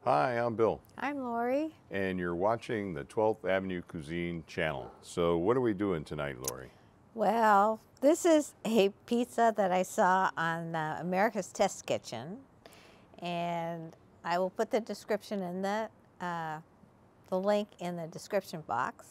Hi, I'm Bill, I'm Lori. and you're watching the 12th Avenue Cuisine channel. So, what are we doing tonight, Lori? Well, this is a pizza that I saw on America's Test Kitchen, and I will put the link in the description box.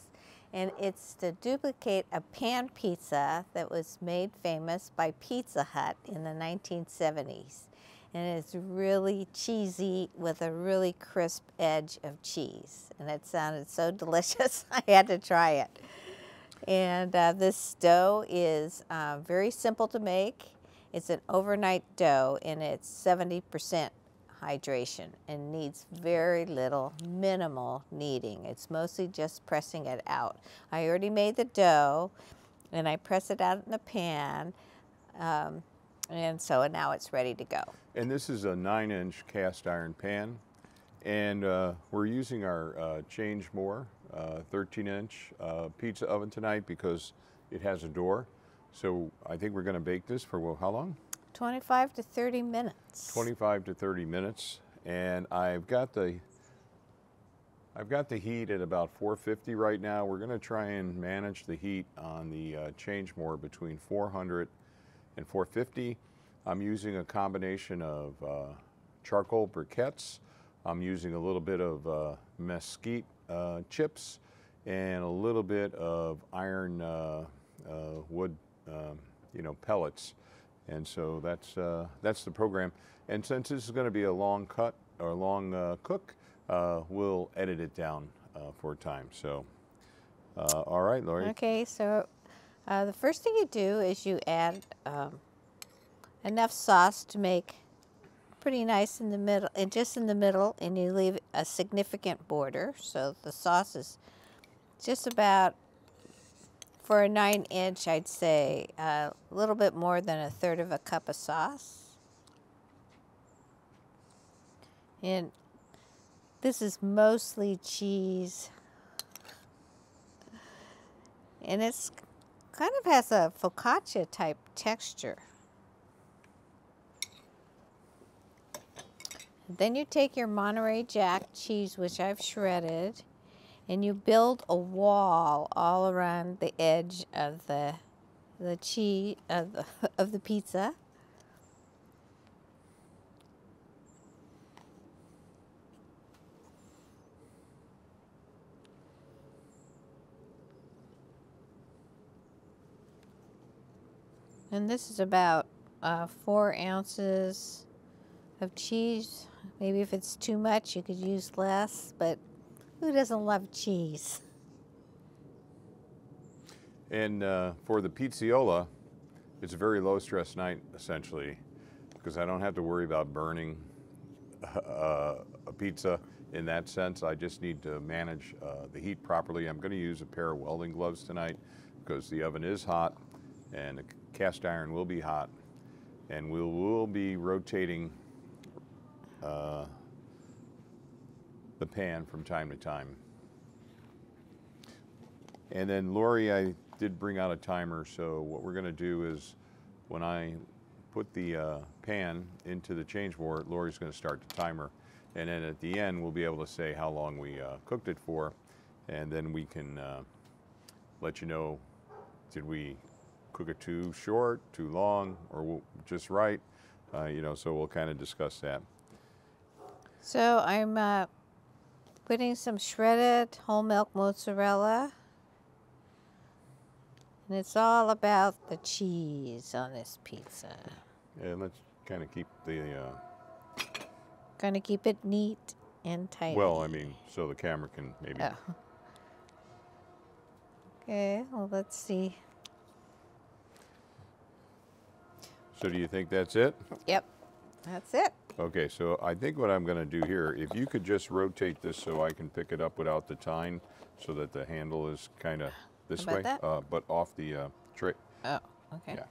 And it's to duplicate a pan pizza that was made famous by Pizza Hut in the 1970s. And it's really cheesy with a really crisp edge of cheese. And it sounded so delicious, I had to try it. And this dough is very simple to make. It's an overnight dough, and it's 70% hydration and needs very little, minimal kneading. It's mostly just pressing it out. I already made the dough, and I press it out in the pan, and so now it's ready to go. And this is a 9-inch cast iron pan, and we're using our Change More 13-inch pizza oven tonight because it has a door. So, I think we're going to bake this for, well, how long? 25 to 30 minutes. 25 to 30 minutes, and I've got the heat at about 450 right now. We're going to try and manage the heat on the Change More between 400 and 450. I'm using a combination of charcoal briquettes. I'm using a little bit of mesquite chips and a little bit of iron wood, pellets. And so that's the program. And since this is going to be a long cut or a long cook, we'll edit it down for time. So, all right, Lori. Okay, so the first thing you do is you add enough sauce to make pretty nice in the middle, and just in the middle, and you leave a significant border. So the sauce is just about, for a 9-inch, I'd say a little bit more than 1/3 of a cup of sauce. And this is mostly cheese. And it's kind of has a focaccia type texture. Then you take your Monterey Jack cheese, which I've shredded, and you build a wall all around the edge of the cheese of the pizza. And this is about 4 ounces of cheese. Maybe if it's too much, you could use less, but who doesn't love cheese? And for the pizziola, it's a very low stress night essentially, because I don't have to worry about burning a pizza in that sense. I just need to manage the heat properly. I'm going to use a pair of welding gloves tonight because the oven is hot and the cast iron will be hot, and we'll be rotating the pan from time to time. And then Lori, I did bring out a timer, so what we're going to do is when I put the pan into the Change More, Lori's going to start the timer, and then at the end we'll be able to say how long we cooked it for, and then we can let you know, did we cook it too short, too long, or just right, so we'll kind of discuss that. So I'm putting some shredded whole milk mozzarella. And it's all about the cheese on this pizza. And let's kind of keep the... Gonna keep it neat and tidy. Well, I mean, so the camera can maybe... Oh. Okay, well, let's see. So do you think that's it? Yep, that's it. Okay, so I think what I'm going to do here, if you could just rotate this so I can pick it up without the tine, so that the handle is kind of this How way, about that? but off the tray. Oh, okay. Yeah.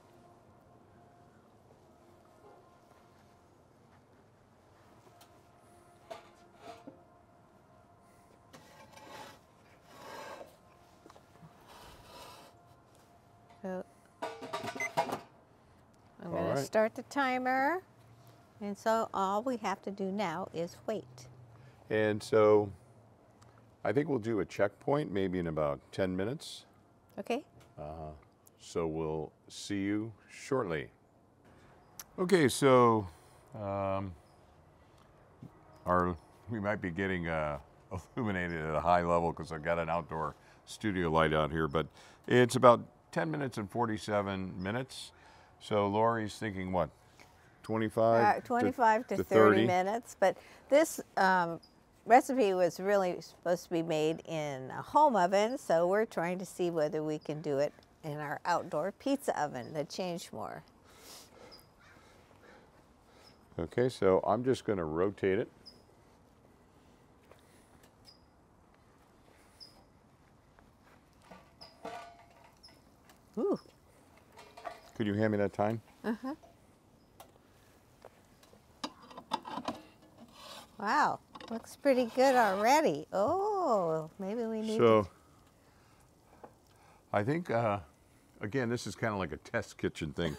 So I'm going All to right. start the timer. And so all we have to do now is wait. And so I think we'll do a checkpoint maybe in about 10 minutes. Okay. So we'll see you shortly. Okay, so we might be getting illuminated at a high level because I've got an outdoor studio light out here, but it's about 10 minutes and 47 minutes. So Lori's thinking what, 25? 25 to 30 minutes. But this recipe was really supposed to be made in a home oven, so we're trying to see whether we can do it in our outdoor pizza oven, the Changemore. Okay, so I'm just going to rotate it. Ooh. Could you hand me that time? Uh-huh. Wow, looks pretty good already. Oh, maybe we need to... I think, again, this is kind of like a test kitchen thing.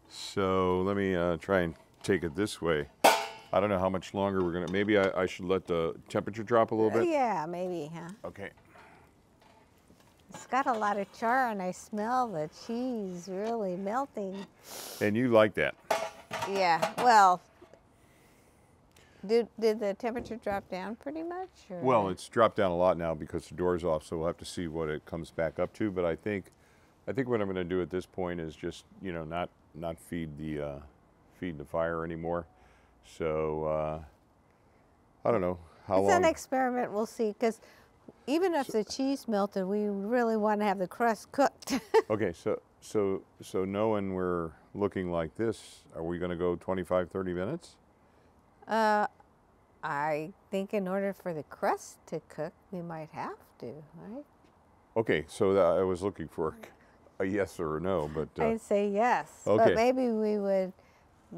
So let me try and take it this way. I don't know how much longer we're going to, maybe I should let the temperature drop a little bit? Yeah, maybe, huh? Okay. It's got a lot of char, and I smell the cheese really melting. And you like that? Yeah, well, did the temperature drop down pretty much? Or? Well, it's dropped down a lot now because the door's off, so we'll have to see what it comes back up to. But I think what I'm going to do at this point is just, you know, not feed the fire anymore. So I don't know how long. It's an experiment. We'll see, because even if the cheese melted, we really want to have the crust cooked. Okay, so knowing we're looking like this, are we going to go 25, 30 minutes? I think in order for the crust to cook, we might have to, right? Okay, so I was looking for a yes or a no, but I'd say yes. Okay. But maybe we would.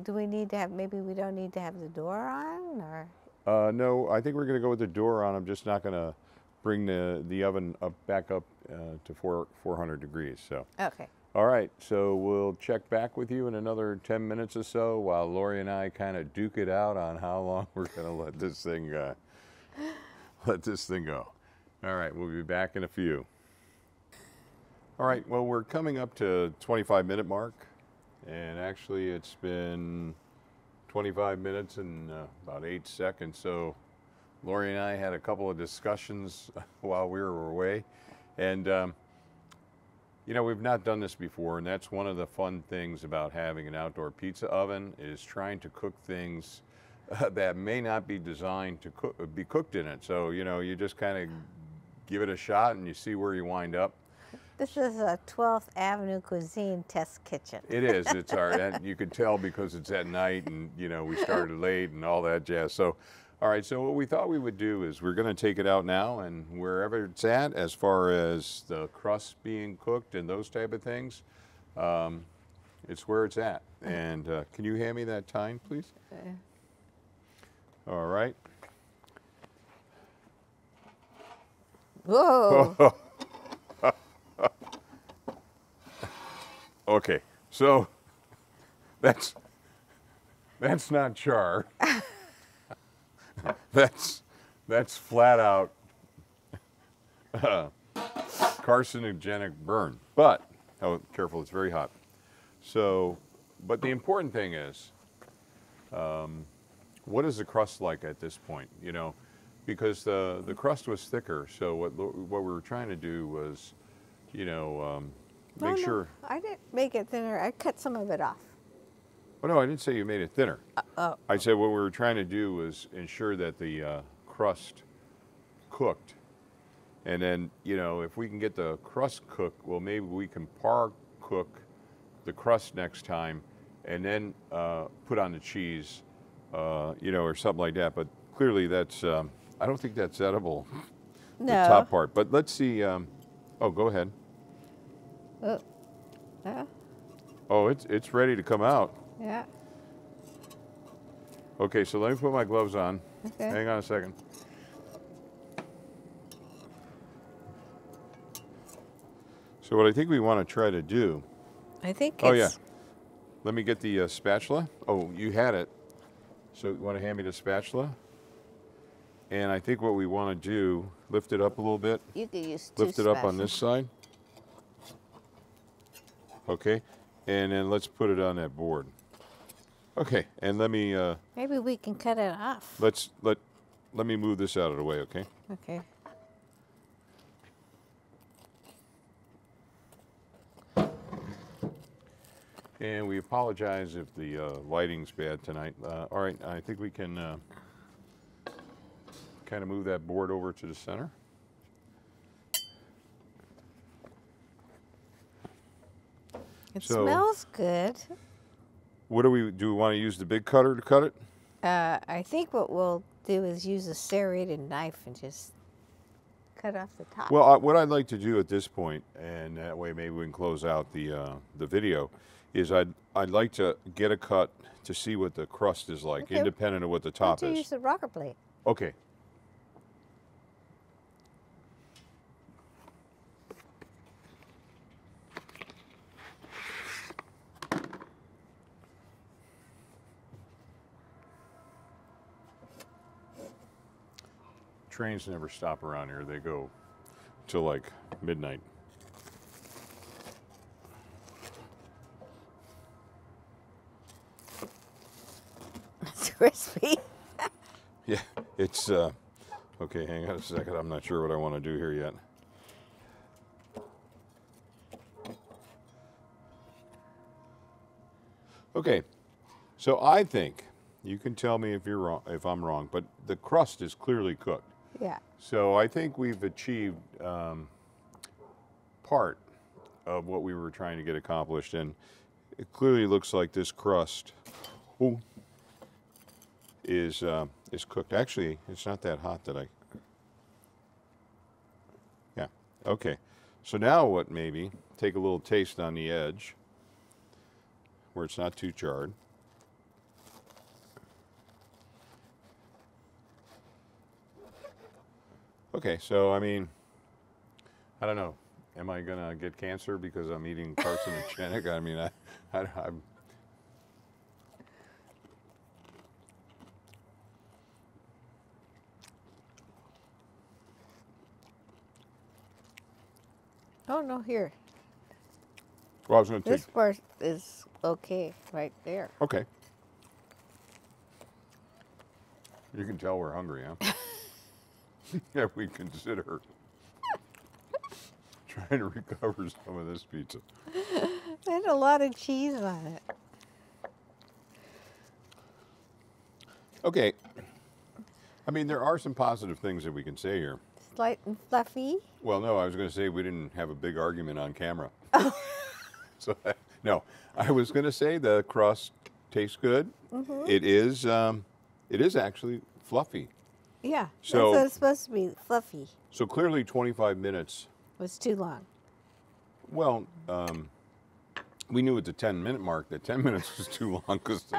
Do we need to have? Maybe we don't need to have the door on, or? no, I think we're going to go with the door on. I'm just not going to bring the oven back up to 400 degrees. So. Okay. All right, so we'll check back with you in another 10 minutes or so while Lori and I kind of duke it out on how long we're going to let this thing go. All right, we'll be back in a few. All right, well, we're coming up to 25-minute mark, and actually it's been 25 minutes and about 8 seconds. So Lori and I had a couple of discussions while we were away, and you know, we've not done this before, and that's one of the fun things about having an outdoor pizza oven is trying to cook things that may not be designed to be cooked in it. So, you know, you just kind of give it a shot and you see where you wind up. This is a 12th Avenue Cuisine test kitchen. It is. It's our, you could tell because it's at night and, you know, we started late and all that jazz. So, all right, so what we thought we would do is we're going to take it out now, and wherever it's at, as far as the crust being cooked and those type of things, it's where it's at. And can you hand me that time, please? Okay. All right. Whoa. Okay, so that's not char. That's flat out carcinogenic burn. But, oh, careful, it's very hot. So, but the important thing is, what is the crust like at this point? You know, because the crust was thicker. So what we were trying to do was, you know, make sure. I didn't make it thinner. I cut some of it off. Oh, no, I didn't say you made it thinner. Oh. I said what we were trying to do was ensure that the crust cooked. And then, you know, if we can get the crust cooked, well, maybe we can par cook the crust next time and then put on the cheese, you know, or something like that. But clearly that's, I don't think that's edible, No. the top part. But let's see. Oh, go ahead. Oh. Oh, it's ready to come out. Yeah. Okay, so let me put my gloves on. Okay. Hang on a second. So what I think we want to try to do. I think Oh, yeah. Let me get the spatula. Oh, you had it. So you want to hand me the spatula? And I think what we want to do, lift it up a little bit. You could use two Lift it up on spatulas. this side. Okay. And then let's put it on that board. Okay. And let me Maybe we can cut it off. let me move this out of the way, okay? Okay. And we apologize if the lighting's bad tonight. All right, I think we can kind of move that board over to the center. It So- smells good. What do we want to use the big cutter to cut it? I think what we'll do is use a serrated knife and just cut off the top. Well, what I'd like to do at this point, and that way maybe we can close out the video, is I'd like to get a cut to see what the crust is like, Okay. independent of what the Why top don't you is. use the rocker plate? Okay. Trains never stop around here. They go till like midnight. It's crispy. Yeah, it's okay. Hang on a second. I'm not sure what I want to do here yet. Okay, so I think you can tell me if you're wrong, if I'm wrong, but the crust is clearly cooked. Yeah. So I think we've achieved part of what we were trying to get accomplished, and it clearly looks like this crust is cooked. Actually, it's not that hot that yeah, okay. So now what, maybe take a little taste on the edge where it's not too charred. Okay, so I mean, I don't know. Am I gonna get cancer because I'm eating carcinogenic? I mean, I'm Oh, no, here. well, I was gonna take. This part is okay right there. Okay. You can tell we're hungry, huh? Yeah, we consider trying to recover some of this pizza. There's a lot of cheese on it. Okay. I mean, there are some positive things that we can say here. It's light and fluffy. Well, no, I was going to say we didn't have a big argument on camera. So, no, I was going to say the crust tastes good. Mm-hmm. It is actually fluffy. Yeah, So- that's what it's supposed to be, fluffy. So clearly 25 minutes. It was too long. Well, we knew at the 10-minute mark that 10 minutes was too long because the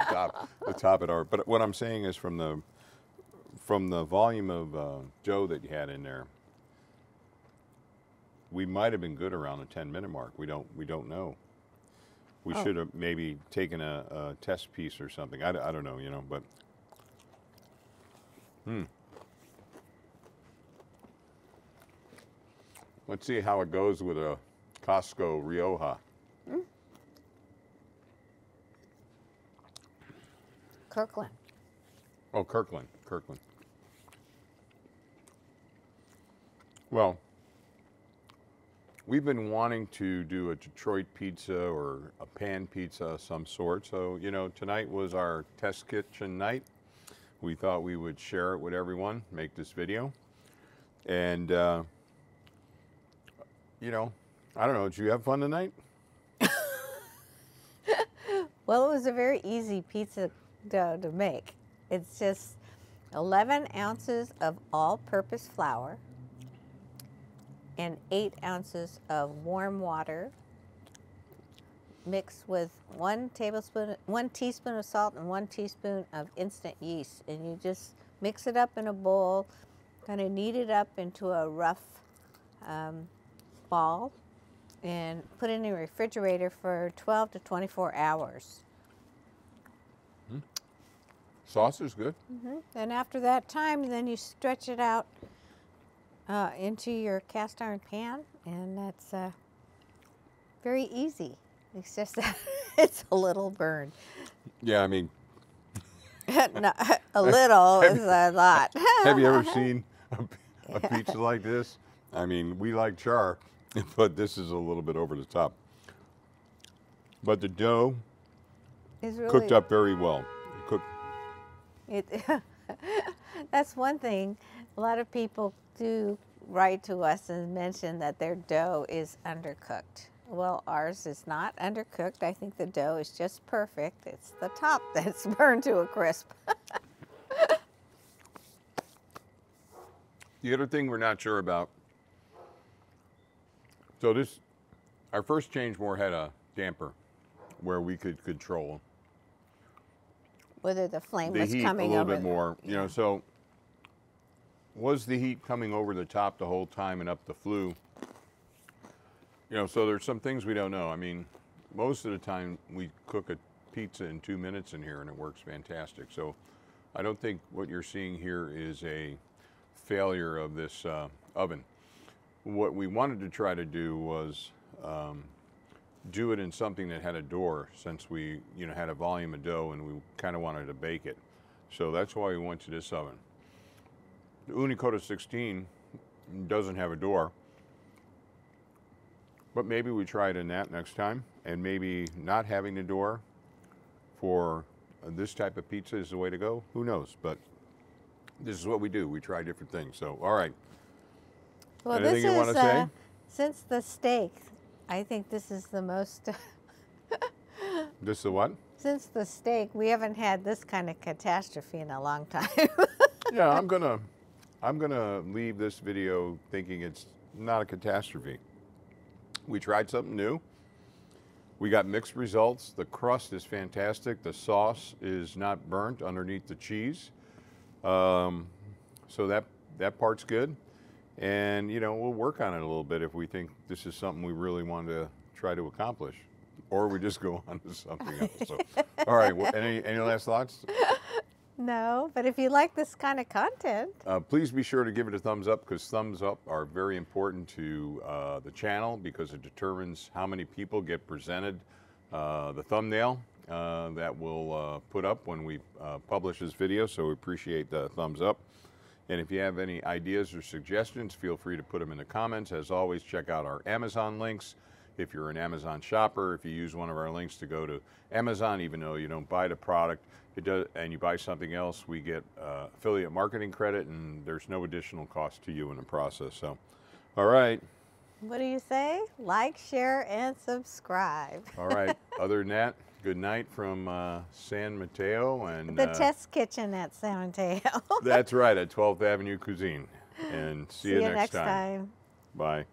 top had already. But what I'm saying is from the volume of dough that you had in there, we might have been good around the 10-minute mark. We don't know. We should have maybe taken a test piece or something. I don't know, but. Let's see how it goes with a Costco Rioja. Kirkland. Oh, Kirkland. Well, we've been wanting to do a Detroit pizza or a pan pizza of some sort. So, tonight was our test kitchen night. We thought we would share it with everyone, make this video. And, I don't know, did you have fun tonight? Well, it was a very easy pizza dough to make. It's just 11 ounces of all-purpose flour and 8 ounces of warm water mixed with 1 teaspoon of salt and 1 teaspoon of instant yeast. And you just mix it up in a bowl, kind of knead it up into a rough ball, and put it in the refrigerator for 12 to 24 hours. Sauce is good. And after that time, then you stretch it out into your cast iron pan, and that's very easy. It's just that it's a little burned. Yeah, I mean, No, a little is a lot. have you ever seen a pizza like this? I mean, we like char, but this is a little bit over the top. But the dough It's really, cooked up very well. Cooked. It, that's one thing. A lot of people do write to us and mention that their dough is undercooked. Well, ours is not undercooked. I think the dough is just perfect. It's the top that's burned to a crisp. The other thing we're not sure about. So this, our first change more had a damper where we could control Whether the flame the was heat a coming little over. bit more. You know, so was the heat coming over the top the whole time and up the flue? You know, so there's some things we don't know. I mean, most of the time we cook a pizza in 2 minutes in here and it works fantastic. So I don't think what you're seeing here is a failure of this oven. What we wanted to try to do was do it in something that had a door, since we, you know, had a volume of dough and we kind of wanted to bake it. So that's why we went to this oven. The Unicota 16 doesn't have a door, but maybe we try it in that next time, and maybe not having the door for this type of pizza is the way to go. Who knows? But this is what we do. We try different things. So, all right. Well, Anything this you is, want to say? since the steak, I think this is the most, This is the what? since the steak, we haven't had this kind of catastrophe in a long time. Yeah, I'm gonna leave this video thinking it's not a catastrophe. We tried something new. We got mixed results. The crust is fantastic. The sauce is not burnt underneath the cheese. So that part's good. And, you know, we'll work on it a little bit if we think this is something we really want to try to accomplish. Or we just go on to something else. So, all right, well, any last thoughts? No, but if you like this kind of content, Please be sure to give it a thumbs up, because thumbs up are very important to the channel, because it determines how many people get presented the thumbnail that we'll put up when we publish this video. So we appreciate the thumbs up. And if you have any ideas or suggestions, feel free to put them in the comments. As always, check out our Amazon links. If you're an Amazon shopper, if you use one of our links to go to Amazon, even though you don't buy the product, it does, and you buy something else, we get affiliate marketing credit, and there's no additional cost to you in the process. So, all right. what do you say? Like, share, and subscribe. All right. Other than that, good night from San Mateo and The test kitchen at San Mateo. that's right, at 12th Avenue Cuisine. And see you See you next next time. time. Bye.